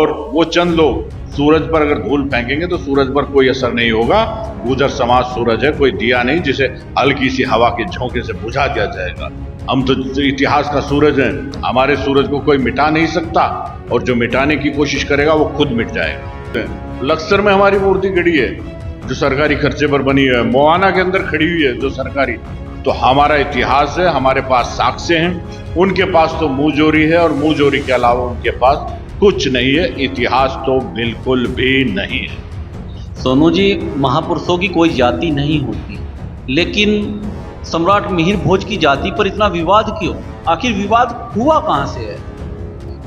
और वो चंद लोग सूरज पर अगर धूल फेंकेंगे तो सूरज पर कोई असर नहीं होगा। गुर्जर समाज सूरज है, कोई दिया नहीं जिसे हल्की सी हवा के झोंके से बुझा दिया जाएगा। हम तो इतिहास का सूरज हैं, हमारे सूरज को कोई मिटा नहीं सकता, और जो मिटाने की कोशिश करेगा वो खुद मिट जाएगा। लक्सर में हमारी मूर्ति खड़ी है जो सरकारी खर्चे पर बनी है, मोआना के अंदर खड़ी हुई है जो सरकारी। तो हमारा इतिहास है, हमारे पास साक्ष्य हैं, उनके पास तो मुंहजोरी है, और मुंहजोरी के अलावा उनके पास कुछ नहीं है। इतिहास तो बिल्कुल भी नहीं है। सोनू जी, महापुरुषों की कोई जाति नहीं होती, लेकिन सम्राट मिहिर भोज की जाति पर इतना विवाद क्यों? आखिर विवाद हुआ कहां से है?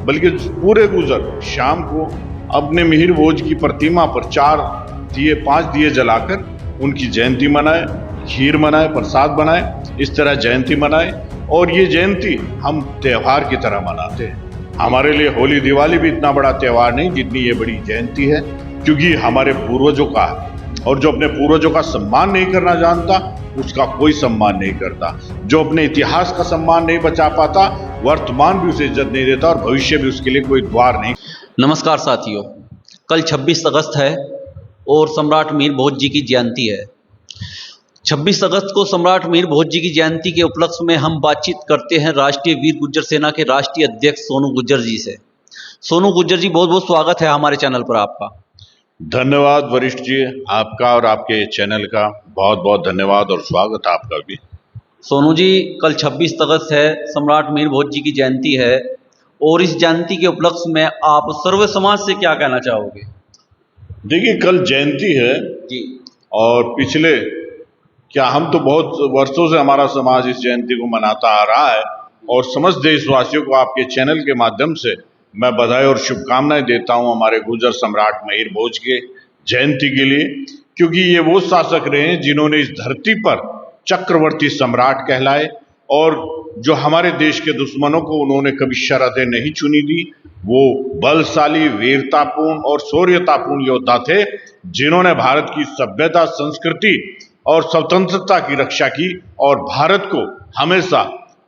बल्कि पूरे गुर्जर शाम को अपने मिहिर भोज की प्रतिमा पर 5 दिए जलाकर उनकी जयंती मनाए, खीर मनाए, प्रसाद बनाए, इस तरह जयंती मनाए। और ये जयंती हम त्योहार की तरह मनाते हैं। हमारे लिए होली दिवाली भी इतना बड़ा त्योहार नहीं जितनी ये बड़ी जयंती है, क्योंकि हमारे पूर्वजों का है, और जो अपने पूर्वजों का सम्मान नहीं करना जानता उसका कोई सम्मान नहीं करता। जो अपने इतिहास का सम्मान नहीं बचा पाता, वर्तमान भी उसे इज्जत नहीं देता, और भविष्य भी उसके लिए कोई द्वार नहीं। नमस्कार साथियों, कल 26 अगस्त है और सम्राट मिहिर भोज जी की जयंती है। 26 अगस्त को सम्राट मिहिर भोज जी की जयंती के उपलक्ष्य में हम बातचीत करते हैं राष्ट्रीय वीर गुर्जर सेना के राष्ट्रीय अध्यक्ष सोनू गुर्जर जी से। सोनू गुर्जर जी, बहुत बहुत स्वागत है हमारे चैनल पर आपका। धन्यवाद वरिष्ठ जी, आपका और आपके चैनल का बहुत बहुत धन्यवाद और स्वागत आपका भी। सोनू जी, कल 26 अगस्त है, सम्राट मिहिर भोज जी की जयंती है, और इस जयंती के उपलक्ष्य में आप सर्व समाज से क्या कहना चाहोगे? देखिए, कल जयंती है जी, और पिछले हम तो बहुत वर्षों से हमारा समाज इस जयंती को मनाता आ रहा है, और समस्त देशवासियों को आपके चैनल के माध्यम से मैं बधाई और शुभकामनाएं देता हूं हमारे गुर्जर सम्राट मिहिर भोज के जयंती के लिए, क्योंकि ये वो शासक रहे हैं जिन्होंने इस धरती पर चक्रवर्ती सम्राट कहलाए, और जो हमारे देश के दुश्मनों को उन्होंने कभी शरतें नहीं चुनी दी। वो बलशाली, वीरतापूर्ण और शौर्यतापूर्ण योद्धा थे जिन्होंने भारत की सभ्यता, संस्कृति और स्वतंत्रता की रक्षा की, और भारत को हमेशा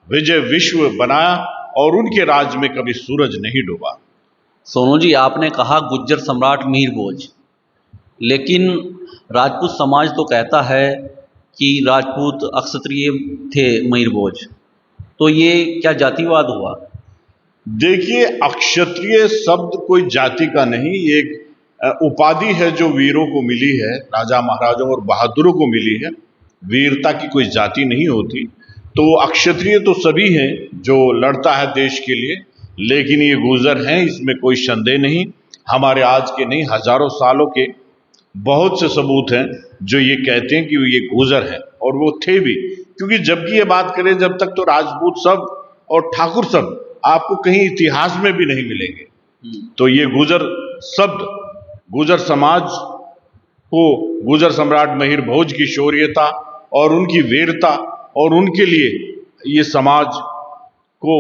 विजय विश्व बनाया, और उनके राज में कभी सूरज नहीं डूबा। सोनू जी, आपने कहा गुर्जर सम्राट मिहिर भोज, लेकिन राजपूत समाज तो कहता है कि राजपूत अक्षत्रिय थे मिहिर भोज, तो ये क्या जातिवाद हुआ? देखिए, अक्षत्रिय शब्द कोई जाति का नहीं, एक उपाधि है जो वीरों को मिली है, राजा महाराजाओं और बहादुरों को मिली है। वीरता की कोई जाति नहीं होती। तो अक्षत्रिय तो सभी हैं जो लड़ता है देश के लिए, लेकिन ये गुर्जर हैं, इसमें कोई संदेह नहीं। हमारे आज के नहीं, हजारों सालों के बहुत से सबूत हैं जो ये कहते हैं कि ये गुर्जर हैं, और वो थे भी। क्योंकि जबकि ये बात करें, जब तक तो राजपूत शब्द और ठाकुर शब्द आपको कहीं इतिहास में भी नहीं मिलेंगे। तो ये गुर्जर शब्द गुर्जर समाज को गुर्जर सम्राट मिहिर भोज की शौर्यता और उनकी वीरता और उनके लिए ये समाज को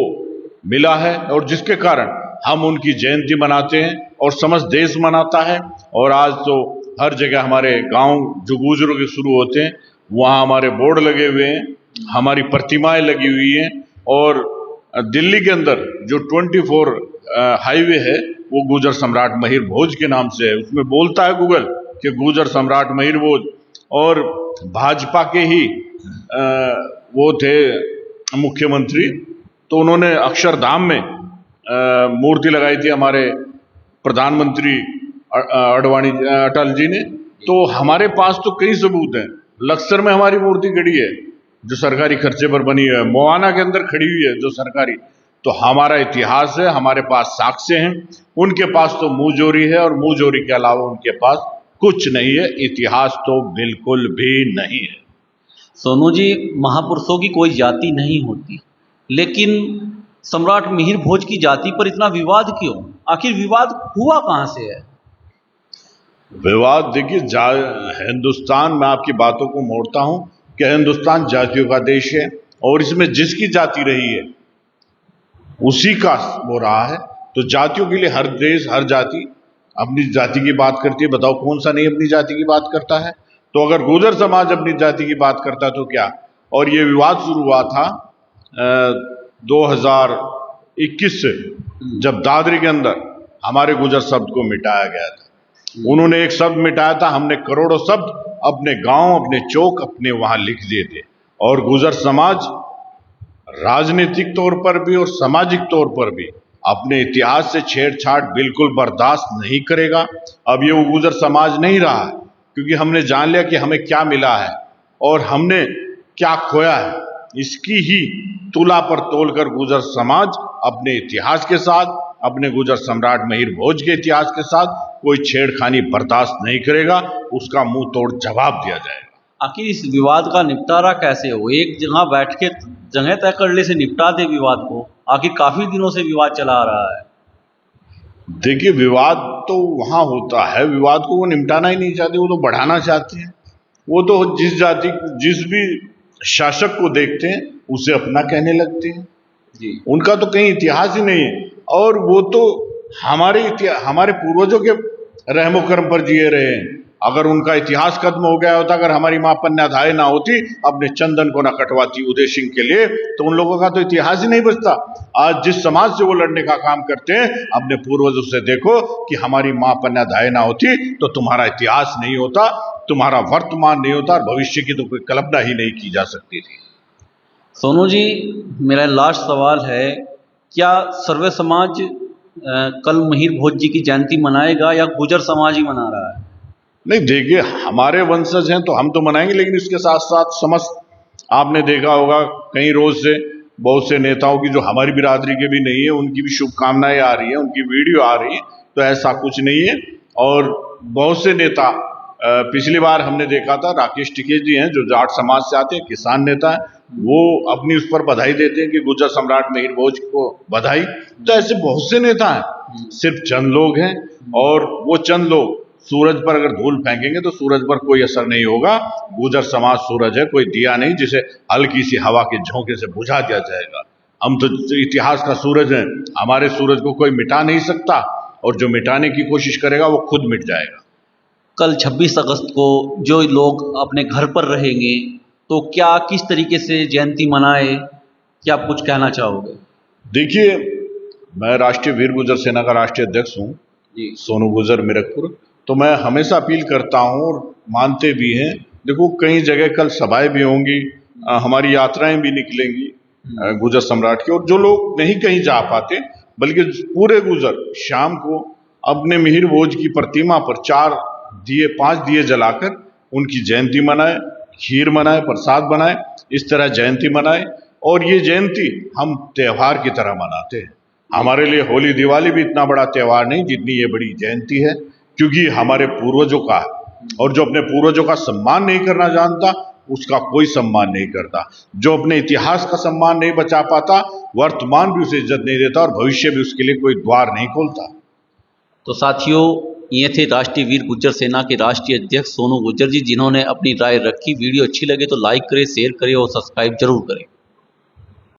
मिला है, और जिसके कारण हम उनकी जयंती मनाते हैं और समस्त देश मनाता है। और आज तो हर जगह हमारे गांव जो गुर्जरों के शुरू होते हैं वहाँ हमारे बोर्ड लगे हुए हैं, हमारी प्रतिमाएं लगी हुई हैं, और दिल्ली के अंदर जो 24 हाईवे है वो गुर्जर सम्राट मिहिर भोज के नाम से है। उसमें बोलता है गूगल कि गुर्जर सम्राट मिहिर भोज, और भाजपा के ही वो थे मुख्यमंत्री, तो उन्होंने अक्षरधाम में मूर्ति लगाई थी हमारे प्रधानमंत्री अटल जी ने। तो हमारे पास तो कई सबूत हैं। लक्सर में हमारी मूर्ति खड़ी है जो सरकारी खर्चे पर बनी है, मोआना के अंदर खड़ी हुई है जो सरकारी। तो हमारा इतिहास है, हमारे पास साक्ष्य हैं, उनके पास तो मुंहजोरी है, और मुंहजोरी के अलावा उनके पास कुछ नहीं है। इतिहास तो बिल्कुल भी नहीं है। सोनू जी, महापुरुषों की कोई जाति नहीं होती, लेकिन सम्राट मिहिर भोज की जाति पर इतना विवाद क्यों? आखिर विवाद हुआ कहां से है? विवाद देखिए, हिंदुस्तान, मैं आपकी बातों को मोड़ता हूं कि हिंदुस्तान जातियों का देश है, और इसमें जिसकी जाति रही है उसी का वो रहा है। तो जातियों के लिए हर देश, हर जाति अपनी जाति की बात करती है। बताओ कौन सा नहीं अपनी जाति की बात करता है? तो अगर गुर्जर समाज अपनी जाति की बात करता तो क्या? और ये विवाद शुरू हुआ था 2021 से, जब दादरी के अंदर हमारे गुजर शब्द को मिटाया गया था। उन्होंने एक शब्द मिटाया था, हमने करोड़ों शब्द अपने गांव, अपने चौक, अपने वहां लिख दिए थे। और गुजर समाज राजनीतिक तौर पर भी और सामाजिक तौर पर भी अपने इतिहास से छेड़छाड़ बिल्कुल बर्दाश्त नहीं करेगा। अब ये वो गुजर समाज नहीं रहा है, क्योंकि हमने जान लिया कि हमें क्या मिला है और हमने क्या खोया है। इसकी ही तुला पर तोलकर गुजर समाज अपने इतिहास के साथ, अपने गुजर सम्राट महिर भोज के इतिहास के साथ कोई छेड़खानी बर्दाश्त नहीं करेगा। उसका मुंह तोड़ जवाब दिया जाएगा। आखिर इस विवाद का निपटारा कैसे हो? एक जगह बैठ के जगह तय करने से निपटा दे विवाद को। आखिर काफी दिनों से विवाद चला आ रहा है। देखिए, विवाद तो वहां होता है, विवाद को वो निपटाना ही नहीं चाहते, वो तो बढ़ाना चाहते हैं। वो तो जिस भी शासक को देखते हैं उसे अपना कहने लगते हैं जी। उनका तो कहीं इतिहास ही नहीं है, और वो तो हमारे पूर्वजों के रहमो कर्म पर जिए रहे हैं। अगर उनका इतिहास खत्म हो गया होता, अगर हमारी मां पन्नाधाय ना होती, अपने चंदन को ना कटवाती उदय सिंह के लिए, तो उन लोगों का तो इतिहास ही नहीं बचता। आज जिस समाज से वो लड़ने का काम करते हैं, अपने पूर्वजों से देखो कि हमारी मां पन्नाधाय ना होती तो तुम्हारा इतिहास नहीं होता, तुम्हारा वर्तमान नहीं होता, और भविष्य की तो कोई कल्पना ही नहीं की जा सकती थी। सोनू जी, मेरा लास्ट सवाल है, क्या सर्वे समाज कल महिर भोज जी की जयंती मनाएगा या गुजर समाज ही मना रहा है? नहीं, देखिए, हमारे वंशज हैं तो हम तो मनाएंगे, लेकिन इसके साथ साथ समस्त, आपने देखा होगा कई रोज से बहुत से नेताओं की जो हमारी बिरादरी के भी नहीं है, उनकी भी शुभकामनाएं आ रही है, उनकी वीडियो आ रही है। तो ऐसा कुछ नहीं है। और बहुत से नेता, पिछली बार हमने देखा था राकेश टिकैत जी हैं जो जाट समाज से आते हैं, किसान नेता है, वो अपनी उस पर बधाई देते हैं कि गुजर सम्राट महिर भोज को बधाई। तो ऐसे बहुत से नेता हैं, सिर्फ चंद लोग हैं, और वो चंद लोग सूरज पर अगर धूल फेंकेंगे तो सूरज पर कोई असर नहीं होगा। गुजर समाज सूरज है, कोई दिया नहीं जिसे हल्की सी हवा के झोंके से बुझा दिया जाएगा। हम तो इतिहास का सूरज हैं, हमारे सूरज को कोई मिटा नहीं सकता, और जो मिटाने की कोशिश करेगा वो खुद मिट जाएगा। कल 26 अगस्त को जो लोग अपने घर पर रहेंगे तो क्या किस तरीके से जयंती मनाए, क्या आप कुछ कहना चाहोगे? देखिए, मैं राष्ट्रीय वीर गुजर सेना का राष्ट्रीय अध्यक्ष हूँ जी। सोनू गुजर मीरकपुर। तो मैं हमेशा अपील करता हूँ और मानते भी हैं, देखो कई जगह कल सभाएं भी होंगी, हमारी यात्राएं भी निकलेंगी गुजर सम्राट की, और जो लोग नहीं कहीं जा पाते, बल्कि पूरे गुजर शाम को अपने मिहिर भोज की प्रतिमा पर 5 दिए जलाकर उनकी जयंती मनाए, खीर मनाए, प्रसाद बनाए, इस तरह जयंती मनाए। और ये जयंती हम त्योहार की तरह मनाते हैं। हमारे लिए होली दिवाली भी इतना बड़ा त्योहार नहीं जितनी ये बड़ी जयंती है, क्योंकि हमारे पूर्वजों का है। और जो अपने पूर्वजों का सम्मान नहीं करना जानता, उसका कोई सम्मान नहीं करता। जो अपने इतिहास का सम्मान नहीं बचा पाता, वर्तमान भी उसे इज्जत नहीं देता, और भविष्य भी उसके लिए कोई द्वार नहीं खोलता। तो साथियों, ये थे राष्ट्रीय वीर गुर्जर सेना के राष्ट्रीय अध्यक्ष सोनू गुर्जर जी, जिन्होंने अपनी राय रखी। वीडियो अच्छी लगे तो लाइक करें, शेयर करें और सब्सक्राइब जरूर करें।